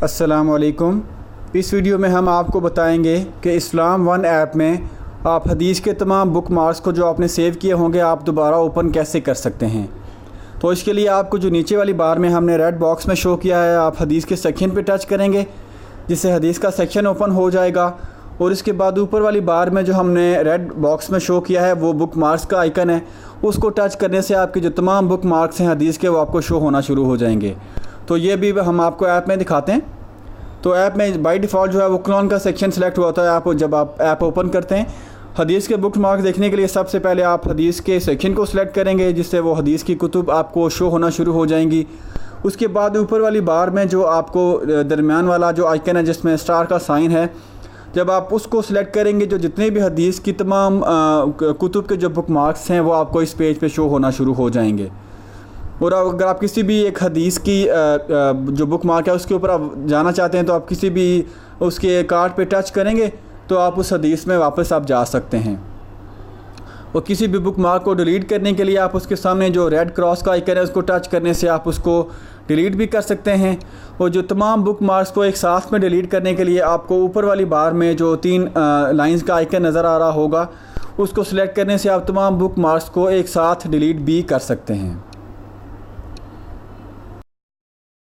अस्सलामुअलैकुम। इस वीडियो में हम आपको बताएंगे कि इस्लाम वन ऐप में आप हदीस के तमाम बुक मार्क्स को जो आपने सेव किए होंगे आप दोबारा ओपन कैसे कर सकते हैं। तो इसके लिए आपको जो नीचे वाली बार में हमने रेड बॉक्स में शो किया है, आप हदीस के सेक्शन पे टच करेंगे जिससे हदीस का सेक्शन ओपन हो जाएगा। और इसके बाद ऊपर वाली बार में जो हमने रेड बॉक्स में शो किया है वो बुक मार्क्स का आइकन है, उसको टच करने से आपके जो तमाम बुक मार्क्स हैं हदीस के वो आपको शो होना शुरू हो जाएंगे। तो ये भी हम आपको ऐप में दिखाते हैं। तो ऐप में बाय डिफ़ॉल्ट जो है वो कुरान का सेक्शन सेलेक्ट हुआ होता है। आप जब आप ऐप ओपन करते हैं हदीस के बुक मार्क्स देखने के लिए सबसे पहले आप हदीस के सेक्शन को सिलेक्ट करेंगे जिससे वो हदीस की कुतुब आपको शो होना शुरू हो जाएंगी। उसके बाद ऊपर वाली बार में जो आपको दरमियान वाला जो आइकन है जिसमें स्टार का साइन है, जब आप उसको सिलेक्ट करेंगे जो जितने भी हदीस की तमाम कुतुब के जो बुक मार्क्स हैं वो आपको इस पेज पे शो होना शुरू हो जाएंगे। और अगर आप किसी भी एक हदीस की जो बुक मार्क है उसके ऊपर आप जाना चाहते हैं तो आप किसी भी उसके कार्ड पे टच करेंगे तो आप उस हदीस में वापस आप जा सकते हैं। और किसी भी बुक मार्क को डिलीट करने के लिए आप उसके सामने जो रेड क्रॉस का आइकन है उसको टच करने से आप उसको डिलीट भी कर सकते हैं। और जो तमाम बुक मार्क्स को एक साथ में डिलीट करने के लिए आपको ऊपर वाली बार में जो 3 लाइंस का आइकन नज़र आ रहा होगा उसको सिलेक्ट करने से आप तमाम बुक मार्क्स को एक साथ डिलीट भी कर सकते हैं।